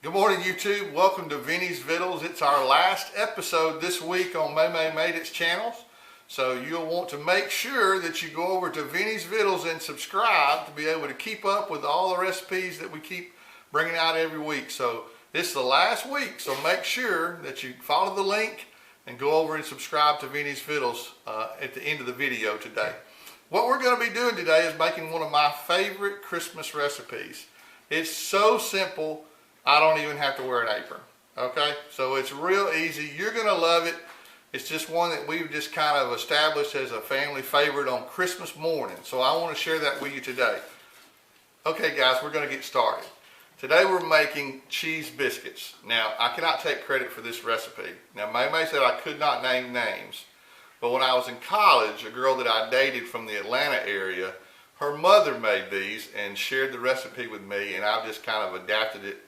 Good morning, YouTube. Welcome to Vinnie's Vittles. It's our last episode this week on May Made It's channels. So you'll want to make sure that you go over to Vinnie's Vittles and subscribe to be able to keep up with all the recipes that we keep bringing out every week. So this is the last week, so make sure that you follow the link and go over and subscribe to Vinnie's Vittles at the end of the video today. What we're going to be doing today is making one of my favorite Christmas recipes. It's so simple, I don't even have to wear an apron. Okay, so it's real easy. You're going to love it. It's just one that we've just kind of established as a family favorite on Christmas morning. So I want to share that with you today. Okay guys, we're going to get started. Today we're making cheese biscuits. Now, I cannot take credit for this recipe. Now, May said I could not name names. But when I was in college, a girl that I dated from the Atlanta area, her mother made these and shared the recipe with me, and I've just kind of adapted it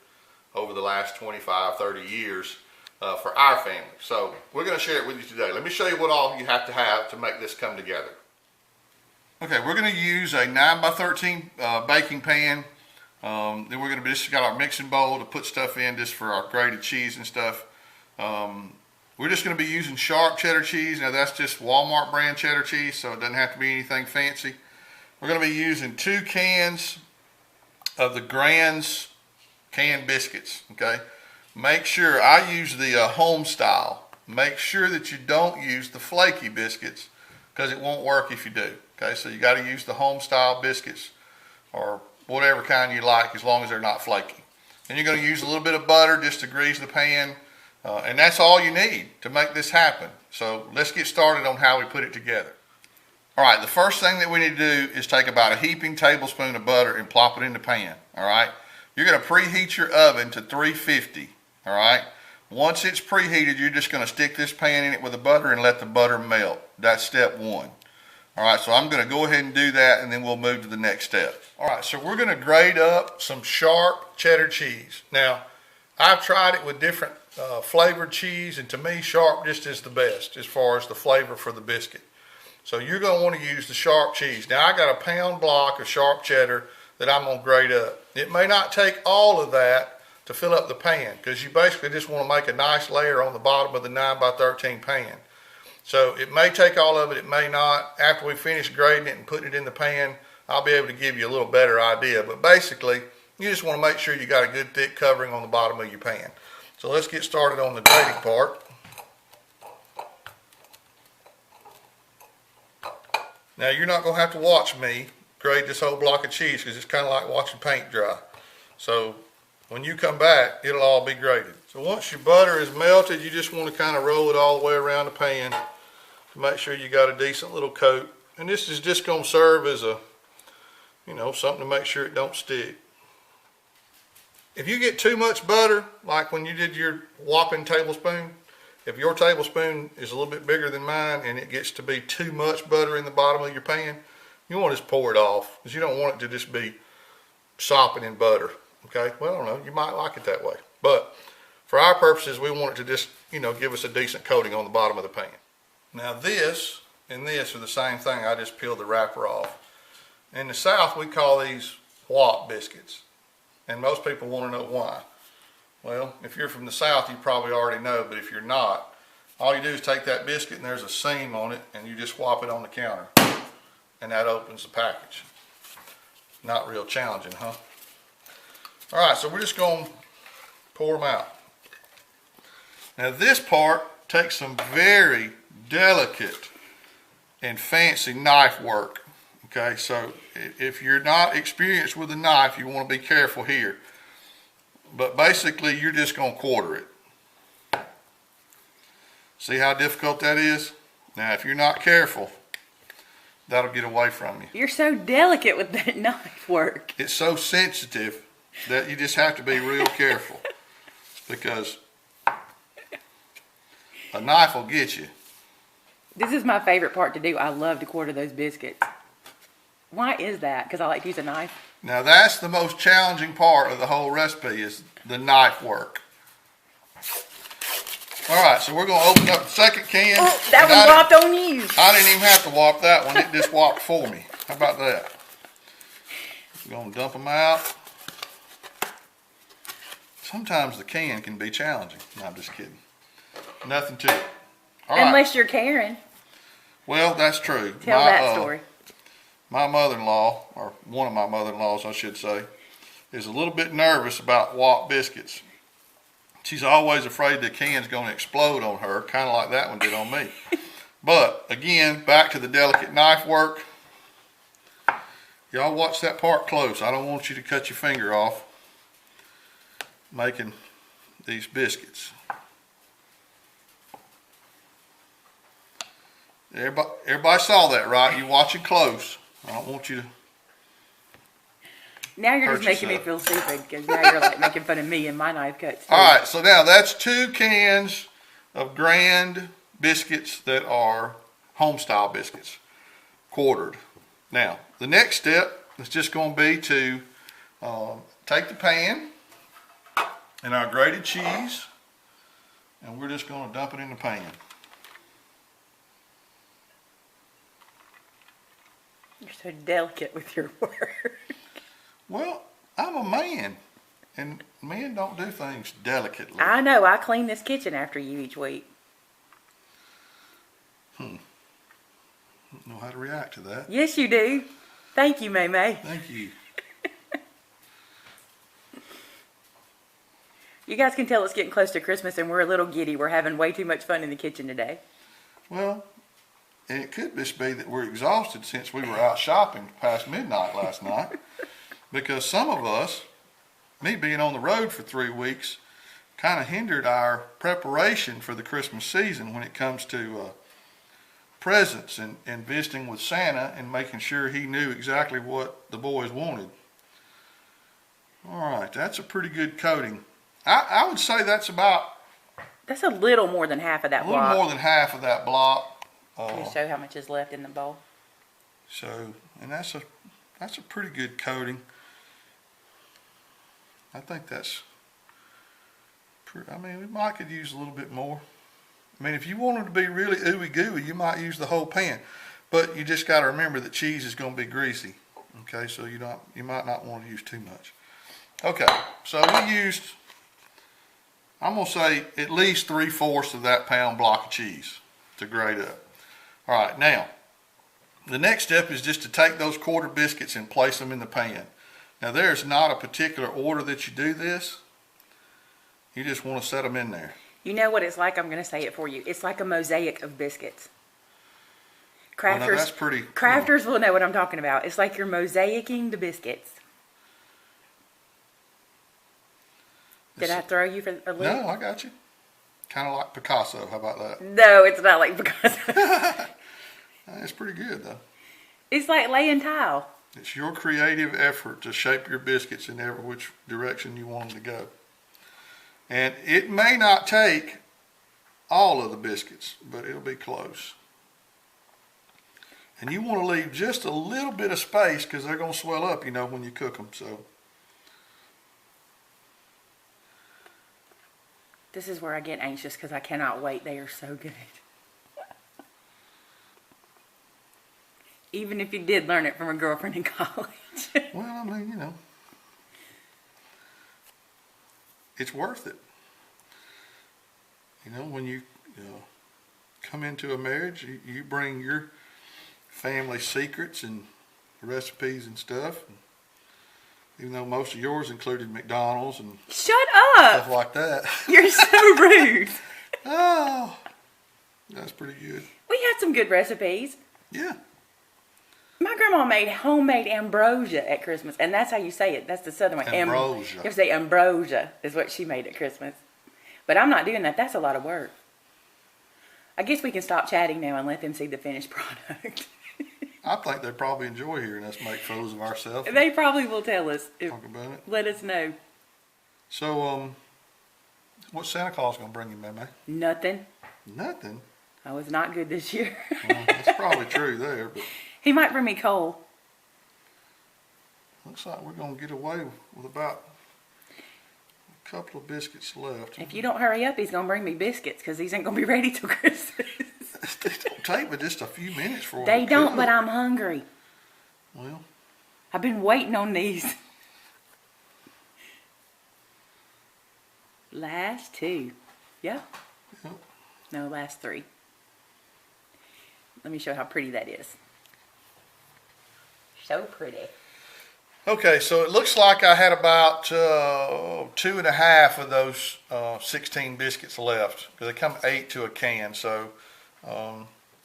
over the last 25, 30 years for our family. So we're going to share it with you today. Let me show you what all you have to make this come together. Okay, we're going to use a 9x13 baking pan. Then we're going to just got our mixing bowl to put stuff in just for our grated cheese and stuff. We're just going to be using sharp cheddar cheese. Now that's just Walmart brand cheddar cheese, so it doesn't have to be anything fancy. We're going to be using 2 cans of the Grands canned biscuits. Okay, make sure I use the Homestyle. Make sure that you don't use the flaky biscuits because it won't work if you do. Okay, so you got to use the Homestyle biscuits or whatever kind you like, as long as they're not flaky. And you're going to use a little bit of butter just to grease the pan, and that's all you need to make this happen. So let's get started on how we put it together. All right, the first thing that we need to do is take about a heaping tablespoon of butter and plop it in the pan. All right, you're going to preheat your oven to 350. All right, once it's preheated, you're just going to stick this pan in it with the butter and let the butter melt. That's step one. All right, so I'm going to go ahead and do that, and then we'll move to the next step. All right, so we're going to grate up some sharp cheddar cheese. Now, I've tried it with different flavored cheese, and to me, sharp just is the best as far as the flavor for the biscuit. So you're going to want to use the sharp cheese. Now, I got a pound block of sharp cheddar that I'm going to grate up. It may not take all of that to fill up the pan, because you basically just want to make a nice layer on the bottom of the 9x13 pan. So it may take all of it, it may not. After we finish grating it and putting it in the pan, I'll be able to give you a little better idea. But basically, you just want to make sure you got a good thick covering on the bottom of your pan. So let's get started on the grating part. Now you're not going to have to watch me grate this whole block of cheese, because it's kind of like watching paint dry. So when you come back, it'll all be grated. So once your butter is melted, you just want to kind of roll it all the way around the pan to make sure you got a decent little coat. And this is just going to serve as a, something to make sure it don't stick. If you get too much butter, like when you did your whopping tablespoon, if your tablespoon is a little bit bigger than mine and it gets to be too much butter in the bottom of your pan, you want to just pour it off, because you don't want it to just be sopping in butter. Okay, well, I don't know, you might like it that way. But for our purposes, we want it to just, give us a decent coating on the bottom of the pan. Now this and this are the same thing. I just peeled the wrapper off. In the South, we call these whop biscuits. And most people want to know why. Well, if you're from the South, you probably already know, but if you're not, all you do is take that biscuit and there's a seam on it, and you just whop it on the counter. And that opens the package. Not real challenging, huh? All right, so we're just going to pour them out. Now this part takes some very delicate and fancy knife work. Okay, so if you're not experienced with a knife, you want to be careful here. But basically, you're just going to quarter it. See how difficult that is? Now, if you're not careful, that'll get away from you. You're so delicate with that knife work. It's so sensitive that you just have to be real careful, because a knife will get you. This is my favorite part to do. I love to quarter those biscuits. Why is that? Because I like to use a knife? Now that's the most challenging part of the whole recipe, is the knife work. All right, so we're going to open up the second can. Oh, that one whopped on you. I didn't even have to whop that one. It just whopped for me. How about that? We're going to dump them out. sometimes the can be challenging. No, I'm just kidding. Nothing to it. All right. Unless you're Karen. Well, that's true. Tell that story. My mother-in-law, or one of my mother-in-laws, I should say, is a little bit nervous about wok biscuits. She's always afraid the can's going to explode on her, kind of like that one did on me. But, again, back to the delicate knife work. Y'all watch that part close. I don't want you to cut your finger off making these biscuits. Everybody saw that, right? You watch it close. I don't want you to. Now you're just making me feel stupid because now you're like making fun of me and my knife cuts. Too. All right, so now that's 2 cans of Grand Biscuits that are Homestyle biscuits, quartered. Now, the next step is just going to be to take the pan and our grated cheese, and we're just going to dump it in the pan. You're so delicate with your work. Well, I'm a man, and men don't do things delicately. I know. I clean this kitchen after you each week. Don't know how to react to that. Yes, you do. Thank you, May May. Thank you. You guys can tell it's getting close to Christmas and we're a little giddy. We're having way too much fun in the kitchen today. Well, and it could just be that we're exhausted since we were out shopping past midnight last night. Because some of us, me being on the road for 3 weeks, kind of hindered our preparation for the Christmas season when it comes to presents and visiting with Santa and making sure he knew exactly what the boys wanted. All right, that's a pretty good coating. I would say that's about... That's a little more than half of that block. A little more than half of that block. Can you show how much is left in the bowl? So, and that's a pretty good coating. I think that's... I mean, we might could use a little bit more. I mean, if you want it to be really ooey gooey, you might use the whole pan. But you just got to remember that cheese is going to be greasy. Okay, so you might not want to use too much. Okay, so we used, I'm going to say at least 3/4 of that pound block of cheese to grate up. All right, now, the next step is just to take those quarter biscuits and place them in the pan. Now, there's not a particular order that you do this. You just want to set them in there. You know what it's like? I'm going to say it for you. It's like a mosaic of biscuits. Crafters, well, that's pretty, crafters will know what I'm talking about. It's like you're mosaicing the biscuits. Did I throw you for a loop? No, I got you. Kind of like Picasso. How about that? No, it's not like Picasso. It's pretty good, though. It's like laying tile. It's your creative effort to shape your biscuits in every which direction you want them to go. And it may not take all of the biscuits, but it'll be close. And you want to leave just a little bit of space because they're going to swell up, you know, when you cook them. So this is where I get anxious because I cannot wait. They are so good. Even if you did learn it from a girlfriend in college. Well, I mean, you know, it's worth it. You know, when you come into a marriage, you bring your family secrets and recipes and stuff. And even though most of yours included McDonald's and shut up stuff like that. You're so rude. Oh, that's pretty good. We had some good recipes. Yeah. My grandma made homemade ambrosia at Christmas, and that's how you say it. That's the southern way. Ambrosia. You have to say ambrosia is what she made at Christmas. But I'm not doing that. That's a lot of work. I guess we can stop chatting now and let them see the finished product. I think they probably enjoy hearing us make fools of ourselves. They probably will tell us. Talk about it. Let us know. So, what's Santa Claus going to bring you, Mama? Nothing. Nothing? I was not good this year. Well, that's probably true there, but... He might bring me coal. Looks like we're going to get away with about a couple of biscuits left. If you don't hurry up, he's going to bring me biscuits because these ain't going to be ready till Christmas. They don't take but just a few minutes for them. They don't, but I'm hungry. Well, I've been waiting on these. Last two. Yeah. Yep. No, last three. Let me show how pretty that is. So pretty. Okay, so it looks like I had about 2.5 of those 16 biscuits left, because they come 8 to a can. So,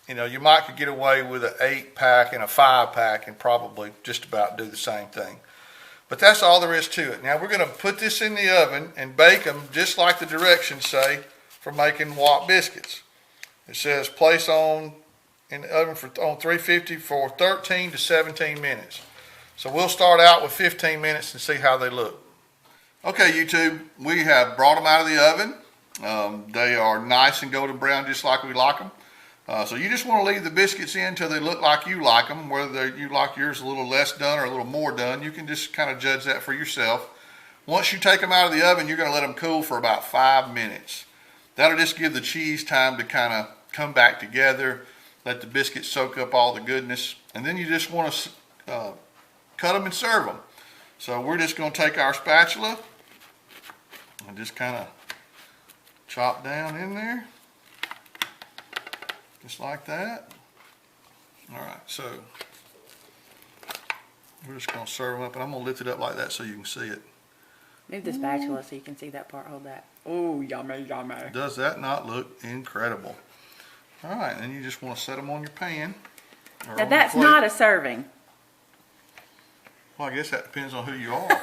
you know, you might could get away with an 8-pack and a 5-pack and probably just about do the same thing. But that's all there is to it. Now we're going to put this in the oven and bake them just like the directions say for making wok biscuits. It says place in the oven on 350 for 13 to 17 minutes. So we'll start out with 15 minutes and see how they look. Okay, YouTube, we have brought them out of the oven. They are nice and golden brown just like we like them. So you just want to leave the biscuits in until they look like you like them. Whether you like yours a little less done or a little more done, you can just kind of judge that for yourself. Once you take them out of the oven, you're going to let them cool for about 5 minutes. That'll just give the cheese time to kind of come back together, let the biscuits soak up all the goodness, and then you just want to cut them and serve them. So we're just going to take our spatula and just kind of chop down in there, just like that. All right, so we're just going to serve them up, and I'm going to lift it up like that so you can see it. Move the spatula so you can see that part. Hold that. Oh, yummy, yummy. Does that not look incredible? All right, and you just want to set them on your pan. Now that's not a serving. Well, I guess that depends on who you are.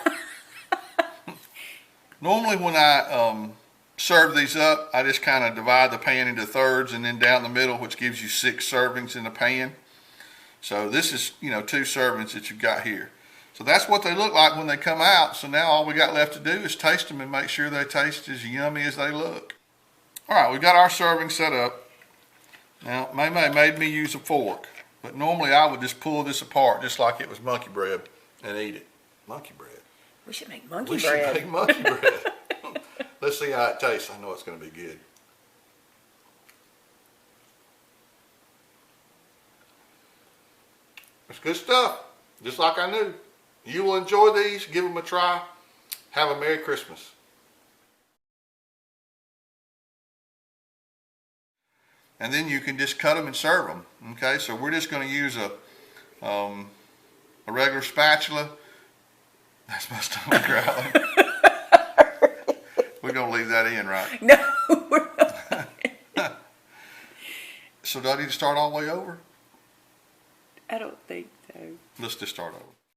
Normally when I serve these up, I just kind of divide the pan into thirds and then down the middle, which gives you 6 servings in the pan. So this is, you know, 2 servings that you've got here. So that's what they look like when they come out. So now all we got left to do is taste them and make sure they taste as yummy as they look. All right, we got our serving set up. Now, May made me use a fork, but normally I would just pull this apart just like it was monkey bread and eat it. Monkey bread. We should make monkey We bread. should make monkey bread. Let's see how it tastes. I know it's going to be good. It's good stuff, just like I knew. You will enjoy these. Give them a try. Have a Merry Christmas. And then you can just cut them and serve them. Okay, so we're just going to use a regular spatula. That's my stomach growling. We're going to leave that in, right? No, we're not. So do I need to start all the way over? I don't think so. Let's just start over.